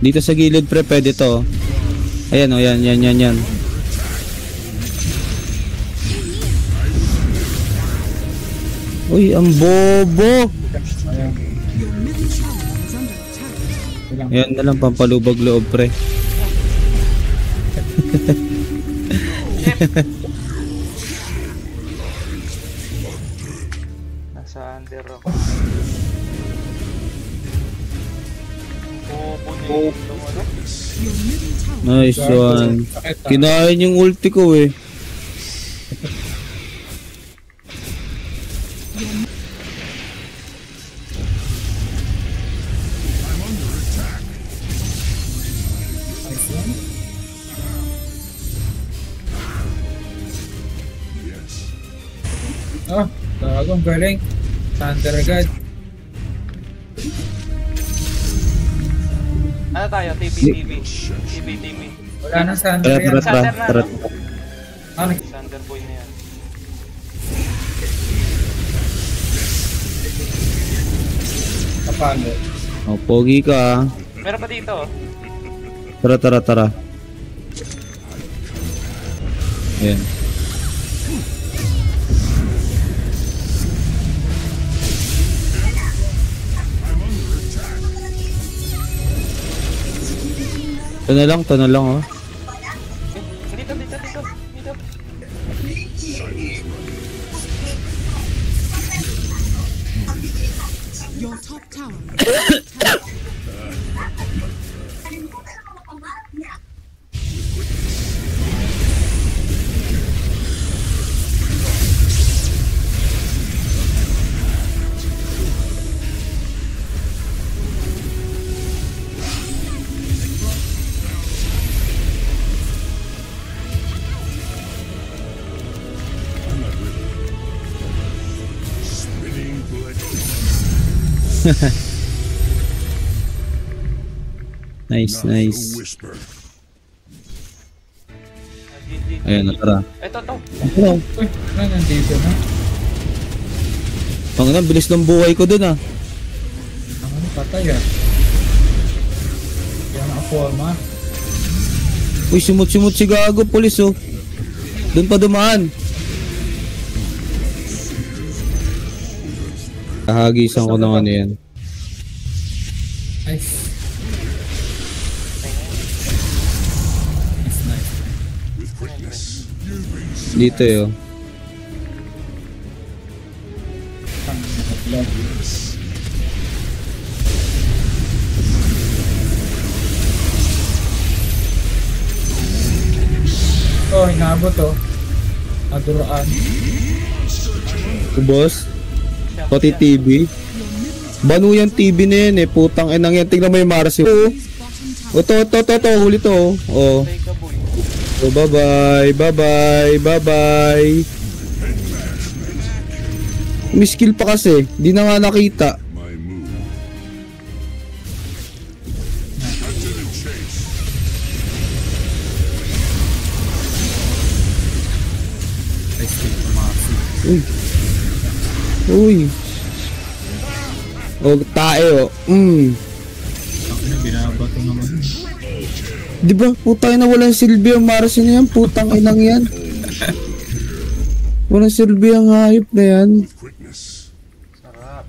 Dito sa gilid pre, pwede to. Ayan o, yan. Uy, ang bobo! Ayan na lang, pampalubag loob pre. Nasa under ako. Nice one. Kinain yung ulti ko eh. Oh, bagong galing. Thunder agad. Ano tayo? TB. Wala nang Thunder yan. Tara. Ah, Thunder boy na yan. kapalo. Oh, pogi ka ah. Meron pa dito. Tara. Ayan. Ito na lang oh. Dito. Your top tower. Nice. Ayan, tara. Ito. Ano? Uy, ano nandito na? Ang bilis ng buhay ko dun ah. Ano, patay ah. Yan ang forma. Uy, sumut si gago, pulis oh. Dun pa dumaan. Kahagisan ko ng ano yan. Nice. Dito yo. Oh, inabot oh. Aduraan. Boss. Pati TV. Banu yung TV na yan eh. Putang enang yan. Tingnan mo yung Mars yun. Oh. Ito. Huli to. Oh. Oh, bye-bye. May skill pa kasi. Di na nga nakita. Uy. Oh, tae oh. Ako na binabato naman. Di ba? Putang ina, walang silbi ang Mars na yan. Putang inang yan. Walang silbi ang hayop na yan. Sarap.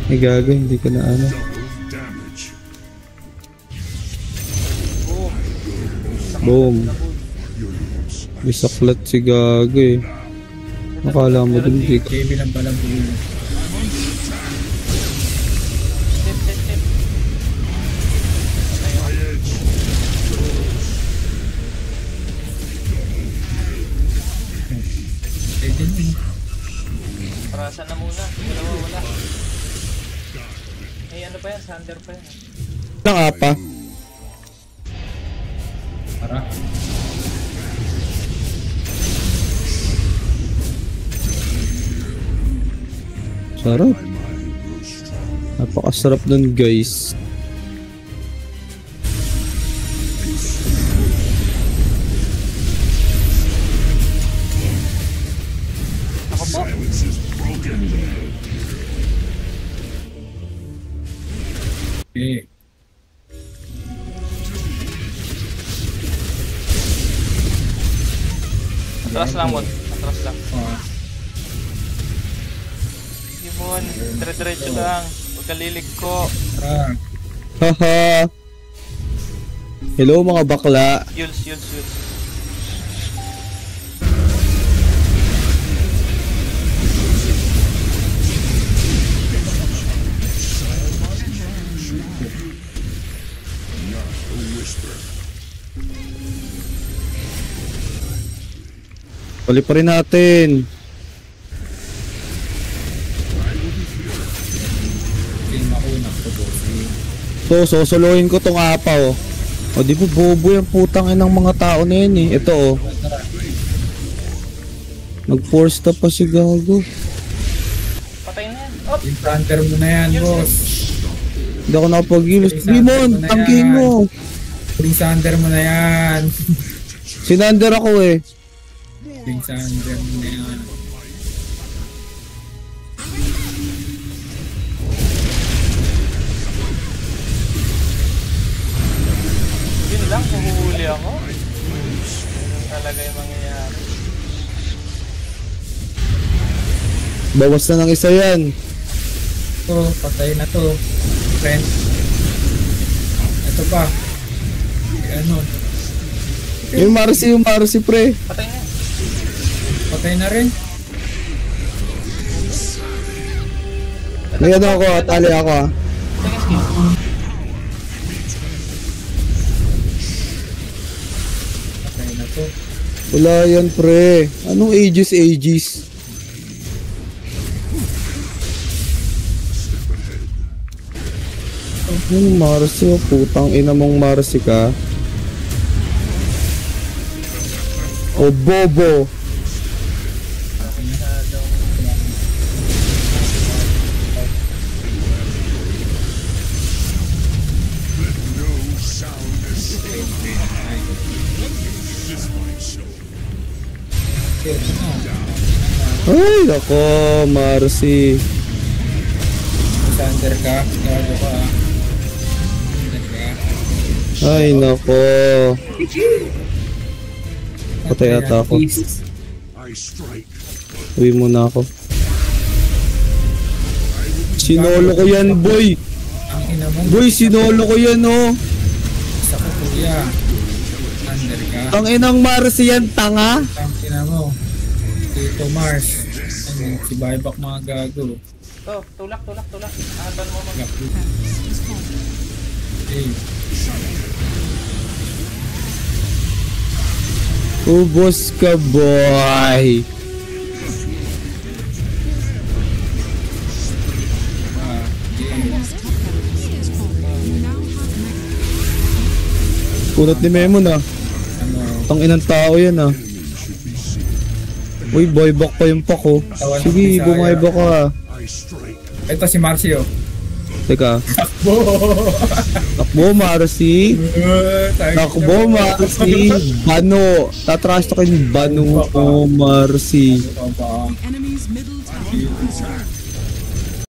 Ay gago, hindi ka na ano. Boom. Bisaklat si gago eh. Nakala mo dun di ka. KB lang palang buo. Parasan na muna. Dalawa wala. Ay, ano pa yan? Thunder pa yan. Lang apa? Para. Sarap. Napakasarap nun guys. Ako po. Okay. Atras lang mo. Atras lang. Oh, Simon, dire-diretso lang. Huwag ka lilig ko. tara. Haha. Hello mga bakla. Yules. Pali pa rin natin. Okay, mauna ko bossing. So, sosolohin ko tong apaw. O di ba bobo yung putang inang mga tao na yun eh. Ito oh. Tara. Nag-force stop pa si Gago. Patay na yan. Op! Yung planter mo na yan, boss. Hindi ako nakapag-gilos. Demon, tangkin mo. Ring Sander mo na yan. Sinander ako eh. Ring Sander mo na yan. Yun lang, huhuli ako. Ganun talaga yung mangyayari. Bawas na ng isa yan. Ito, patay na to. Friend. Ito pa. Ano? Yung Marcy pre. Patay na yan. Patay na rin. May ano ako, tali ako ah. Second skill. Patay na to. Wala yan pre. Anong Aegis? Yung Marcy, oh, putang ina mong Marcy ka. O bobo. Ay, nako, Marcy. Sander ka. Gago ka. Sander ka. Ay, nako. Patay ata ako. Uwi muna ako. Sinolo ko yan, boy. Ang ina mo. Boy, sinolo ko yan, oh. Sa kuya. Sander ka. Ang inang Marcy yan, tanga. Ang ina mo. Tito Mars. Ayun, si Buyback mga gago. Oh, tulak. Ahaban mo mag... Gago. Okay. Ubos ka, boy. Kunot ni Memo na. Ano? Tang inang tao yan ah. Uy, buyback pa yung pack oh. Sige, bumuyback ka. Ito si Marcio. Teka. Takbo! Takbo, Marcy. Takbo, Marcy. Bano. Tatrash to kayo Bano ko, Marcy. Ano ba?